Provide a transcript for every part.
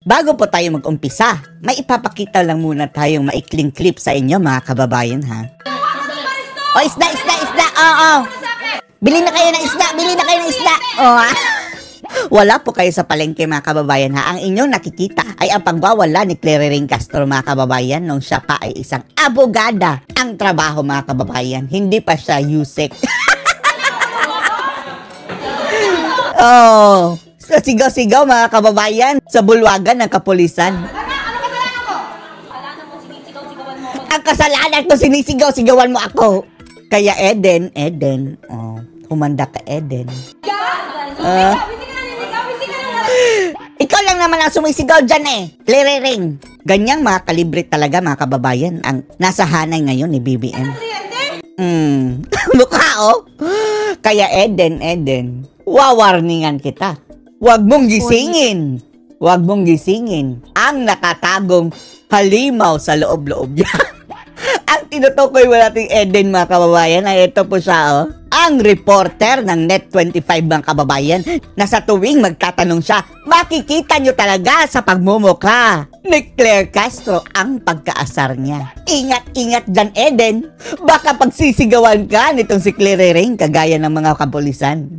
Bago po tayo mag-umpisa, may ipapakita lang muna tayong maikling clip sa inyo mga kababayan ha. O isda! Oo. Bili na kayo ng isda! O wala po kayo sa palengke mga kababayan ha. Ang inyong nakikita ay ang pagwawala ni Claire Castro mga kababayan nung siya pa ay isang abogada. Ang trabaho mga kababayan, hindi pa siya USEC. Oh, sigaw-sigaw mga kababayan sa bulwagan ng kapulisan. Ang kasalanan ko sinisigaw-sigawan mo ako. Kaya Eden, oh, humanda ka Eden. Ikaw lang naman ang sumisigaw dyan eh. Lirering. Ganyang mga kalibre talaga mga kababayan ang nasa hanay ngayon ni BBM. Mukha oh. Kaya Eden, wawarningan kita. Huwag mong gisingin ang nakatagong halimaw sa loob-loob niya. Ang tinutukoy mo nating Eden mga kababayan ay ito po siya oh. Ang reporter ng Net25 mga kababayan na sa tuwing magtatanong siya, makikita nyo talaga sa pagmumukha ni Claire Castro ang pagkaasar niya. Ingat-ingat dyan Eden, baka pagsisigawan ka nitong si Claire Ring kagaya ng mga kapulisan.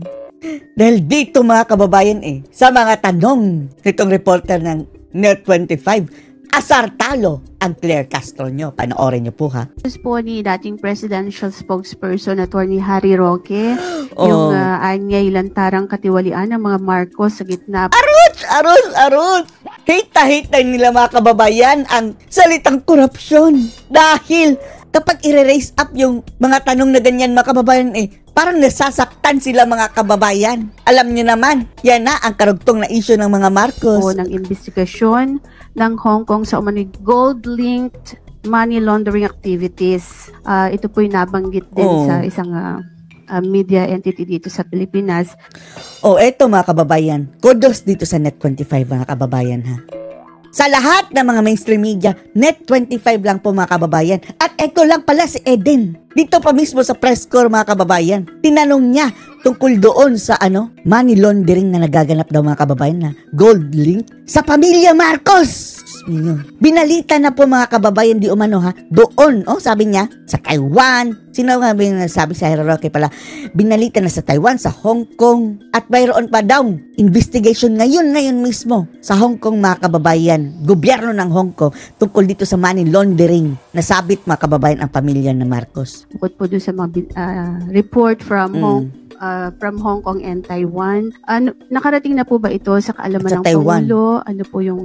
Dahil dito mga kababayan sa mga tanong nitong reporter ng Net25, asar talo ang Claire Castro nyo. Panoorin nyo po ha. Po ni dating presidential spokesperson Attorney Harry Roque, yung anyay lantarang katiwalian ng mga Marcos sa gitna. Arot! Hita-hita nila mga kababayan ang salitang korupsyon. Dahil kapag i-raise up yung mga tanong na ganyan mga kababayan parang nasasaktan sila mga kababayan. Alam nyo naman, yan na ang karugtong na issue ng mga Marcos. Po ng investigasyon ng Hong Kong sa umano'y gold-linked money laundering activities. Ito po'y nabanggit din sa isang media entity dito sa Pilipinas. Eto mga kababayan, kudos dito sa Net25 mga kababayan ha. Sa lahat ng mga mainstream media, Net25 lang po mga kababayan. At eto lang pala si Eden. Dito pa mismo sa press corps mga kababayan. Tinanong niya tungkol doon sa money laundering na nagaganap daw mga kababayan na gold link sa pamilya Marcos. Binalita na po mga kababayan di umano ha. Doon, sabi niya, sa Taiwan. Sino nga sabi sa Harry Roque pala? Binalita na sa Taiwan, sa Hong Kong. At mayroon pa daw investigation ngayon mismo sa Hong Kong mga kababayan. Gobyerno ng Hong Kong tungkol dito sa money laundering. Nasabit mga kababayan ang pamilya ng Marcos. Bukod po doon sa mga report from Hong Kong and Taiwan. Nakarating na po ba ito sa kaalaman ng Pangulo? Ano po yung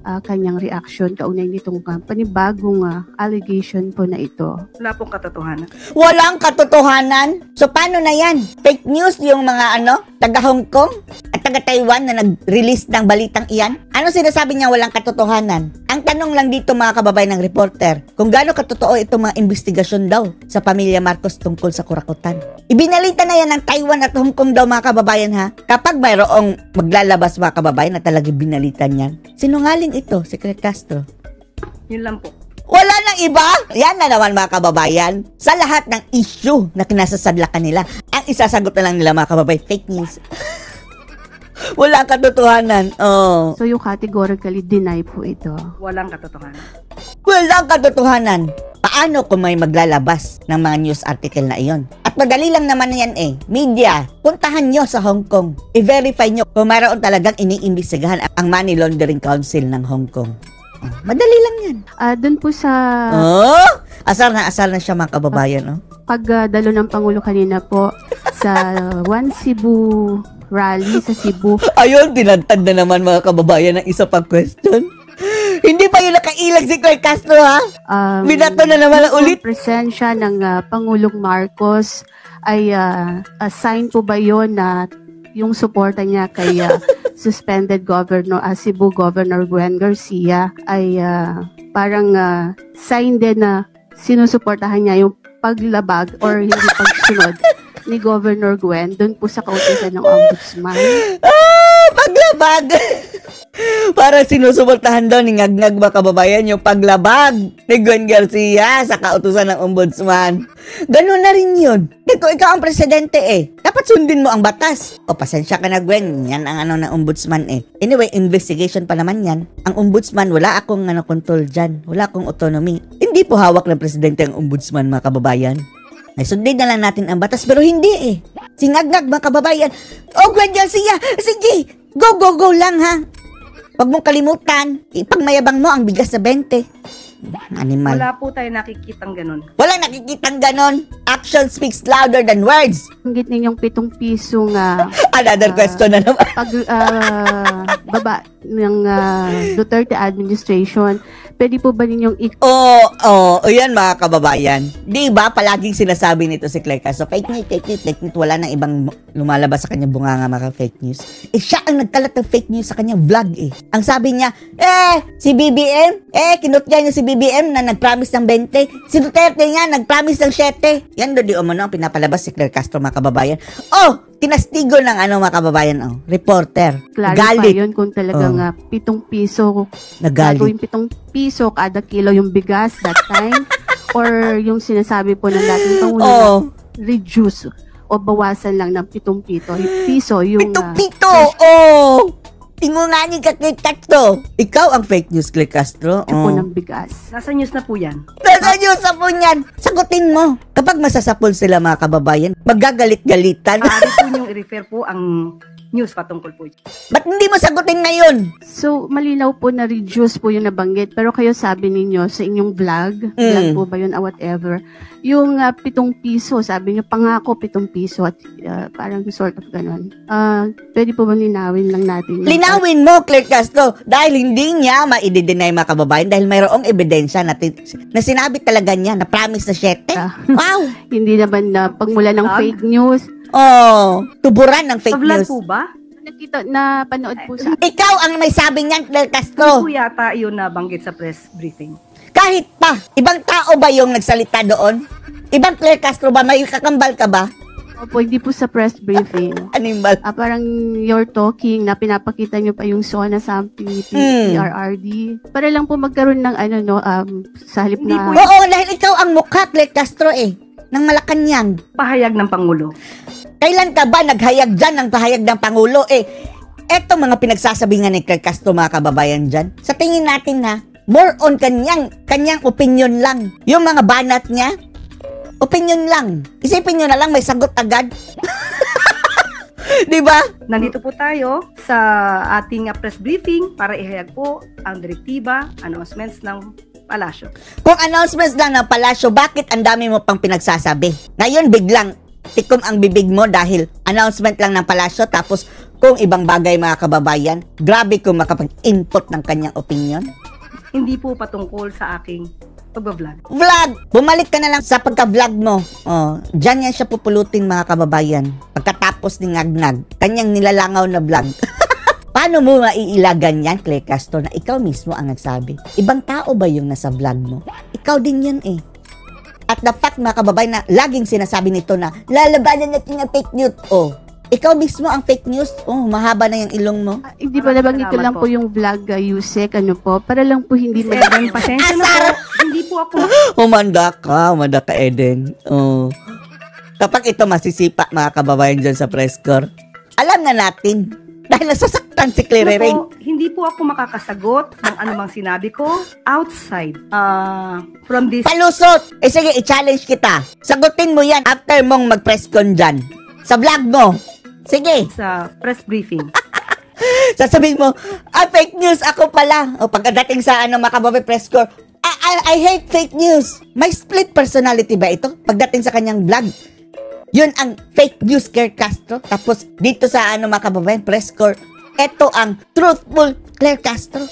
kanyang reaction kaunay nitong panibagong allegation po na ito? Wala pong katotohanan. Walang katotohanan? So paano na yan? Fake news yung mga taga Hong Kong at taga Taiwan na nag-release ng balitang iyan? Ano sinasabi niya walang katotohanan? Ang tanong lang dito mga kababayan ng reporter, kung gaano katotoo itong mga investigasyon daw sa pamilya Marcos tungkol sa kurakutan. Ibinalita na yan ng Taiwan at Hong Kong daw mga kababayan ha. Kapag mayroong maglalabas mga kababayan na talagang binalita niyan, sinungaling ito, si Claire Castro. Yun lang po. Wala nang iba? Yan na naman mga kababayan. Sa lahat ng issue na kinasasadlakan nila, ang isasagot na lang nila mga kababayan, fake news. Walang katotohanan. So yung categorically deny po ito? Walang katotohanan. Walang katotohanan. Paano kung may maglalabas ng mga news article na iyon? At madali lang naman yan media, puntahan nyo sa Hong Kong. I-verify nyo kung mayroon talagang iniimbestigahan ang Money Laundering Council ng Hong Kong. Madali lang yan. Doon po sa... Asar na siya mga kababayan. Pagdalo ng Pangulo kanina po sa One Cebu rally sa Cebu. Ayun, tinantad na naman mga kababayan ng isa pang question. Hindi pa yun nakailag si Claire Castro ha? Binato na naman ulit. Presensya ng Pangulong Marcos ay sign po ba yun na yung suporta niya kay suspended governor Cebu Governor Gwen Garcia ay parang sign din na sinusuportahan niya yung paglabag or hindi pagsunod ni Governor Gwen doon po sa kautusan ng Ombudsman. Paglabag! Para sinusuportahan daw ni Ngagngag mga kababayan yung paglabag ni Gwen Garcia sa kautusan ng ombudsman. Ganun na rin yun. Kung ikaw ang presidente dapat sundin mo ang batas. O pasensya ka na Gwen, yan ang ano ng ombudsman Anyway, investigation pa naman yan. Ang ombudsman, wala akong control dyan. Wala akong autonomy. Hindi po hawak ng presidente ang ombudsman mga kababayan. Ay, sundin na lang natin ang batas, pero hindi Si Ngagngag mga kababayan, Gwen Garcia, sige, go lang ha. Huwag mong kalimutan, ipagmayabang mo ang bigas sa 20. Animal. Wala po tayo nakikitang ganun. Walang nakikitang ganon. Action speaks louder than words. Banggit ninyong 7 piso nga Another question na naman. pag baba ng Duterte administration, pwede po ba ninyong Yan mga kababayan. Di ba palaging sinasabi nito si Claire Castro, fake news, wala nang ibang lumalabas sa kanyang bunganga mga fake news. Siya ang nagkalat ng fake news sa kanyang vlog Ang sabi niya, si BBM, kinutya niya si BBM na nag-promise ng 20. Si Duterte nga, nag-promise ng 7. Yan doon di umano ang pinapalabas si Claire Castro mga kababayan. Tinastigo ng mga kababayan, reporter. clarify Galit. yun kung talagang 7 piso Nagalit. gagawin 7 piso kada kilo yung bigas that time or yung sinasabi po ng dating Pangulo na reduce o bawasan lang ng 7 piso yung Pito! Tingungani ka, Claire Castro. Ikaw ang fake news, Claire Castro. po ng bigas. Nasa news na po yan. Nasa news sa po niyan. Sagutin mo. Kapag masasapol sila mga kababayan, magagalit-galitan. Maaari po niyong i-refer po ang news patungkol po. Ba't hindi mo sagutin ngayon? So, malinaw po na reduce po yung nabanggit. Pero kayo sabi ninyo sa inyong vlog po ba yun, whatever, yung 7 piso, sabi nyo, pangako 7 piso at parang sort of ganun. Pwede po ba linawin lang natin? Linawin mo, Claire Castro, dahil hindi niya ma-i-deny mga kababayan dahil mayroong ebidensya na sinabi talaga niya na promise na 7. Wow! Hindi naman na pagmula ng fake news. Tuburan ng fake Sa vlog news. po ba? Nakita na panood po sa Ikaw ang may sabi niyan, Claire Hindi Castro. po yata yun na banggit sa press briefing. Kahit pa, ibang tao ba yung nagsalita doon? Ibang Claire Castro ba? May kakambal ka ba? Opo, hindi po sa press briefing. Animal. Parang you're talking na pinapakita nyo pa yung SONA something, PRRD. Para lang po magkaroon ng sa halip Hindi na... po Oo, dahil ikaw ang mukha, Claire Castro ng Malacanang. Pahayag ng Pangulo. Kailan ka ba naghayag dyan ng pahayag ng Pangulo? Eto mga pinagsasabi nga ni Claire Castro mga kababayan dyan. Sa tingin natin more on kanyang opinion lang. Yung mga banat niya, opinion lang. Isipin nyo na lang, may sagot agad. Di ba? Nandito po tayo sa ating press briefing para ihayag po ang direktiba, announcements ng palasyo. Kung announcements lang ng palasyo, bakit ang dami mo pang pinagsasabi? Ngayon biglang tikom ang bibig mo dahil announcement lang ng palasyo tapos kung ibang bagay mga kababayan, grabe kung makapag-input ng kanyang opinion. Hindi po patungkol sa aking pagbablog. Vlog! Bumalik ka na lang sa pagka-vlog mo. Diyan yan siya pupulutin mga kababayan. Pagkatapos ni Ngagngag, kanyang nilalangaw na vlog. Paano mo maiilagan yan, Claire Castro, na ikaw mismo ang nagsabi? Ibang tao ba yung nasa vlog mo? Ikaw din yan At the fact mga kababayan na laging sinasabi nito na lalabanan natin ang fake news. Ikaw mismo ang fake news. Mahaba na yung ilong mo. Hindi pa nabanggit ko lang po yung vlog, Yusek, para lang po hindi Eden, pasensya na po. Hindi po ako. Humanda ka, Eden. Kapag ito masisipa mga kababayan dyan sa press corps, alam na natin. Dahil nasasaktan si Claire Ring. Hindi po ako makakasagot ng anumang sinabi ko outside from this. Palusot! Sige, i-challenge kita. Sagutin mo yan after mong mag-press con dyan. Sa vlog mo. Sige. Sa press briefing. Sasabihin mo, fake news ako pala. Pagdating sa makababay press corps, I hate fake news. May split personality ba ito? Pagdating sa kanyang vlog. Yun ang fake news, Claire Castro. Tapos dito sa mga kababayan, press corps, ito ang truthful Claire Castro.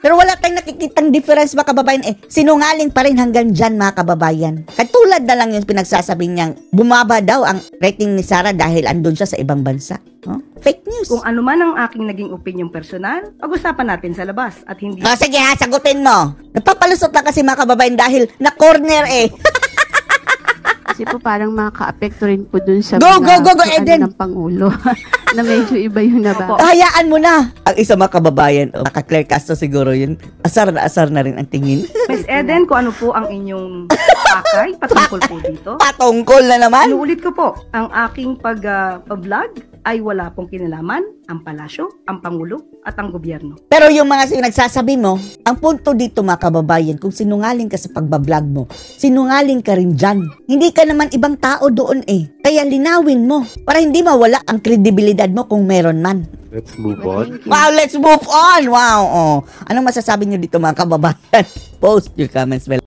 Pero wala tayong nakikitang difference mga kababayan. Sinungaling pa rin hanggang dyan mga kababayan. Katulad na lang yung pinagsasabi niyang bumaba daw ang rating ni Sara dahil andun siya sa ibang bansa. Fake news. Kung ano man ang aking naging opinion personal, pag-usapan natin sa labas at hindi. Sige sagutin mo. Napapalusot lang kasi mga kababayan dahil na-corner Kasi po parang makaka-apekto rin po dun sa Go, Eden! ng Pangulo. na medyo iba yung naba. Hayaan mo na. Ang isa mga kababayan, naka-Claire Castro siguro yun. Asar na rin ang tingin. Miss Eden, kung ano po ang inyong pakay patungkol po dito? Patungkol na naman. Inuulit ko po, ang aking pag-vlog ay wala pong kinalaman ang palasyo, ang pangulo, at ang gobyerno. Pero yung mga nagsasabi mo, ang punto dito mga kababayan, kung sinungaling ka sa pagbablog mo, sinungaling ka rin dyan. Hindi ka naman ibang tao doon eh. Kaya linawin mo para hindi mawala ang kredibilidad mo kung meron man. Let's move on. Wow, let's move on! Wow! Oh. Anong masasabi nyo dito mga kababayan? Post your comments below.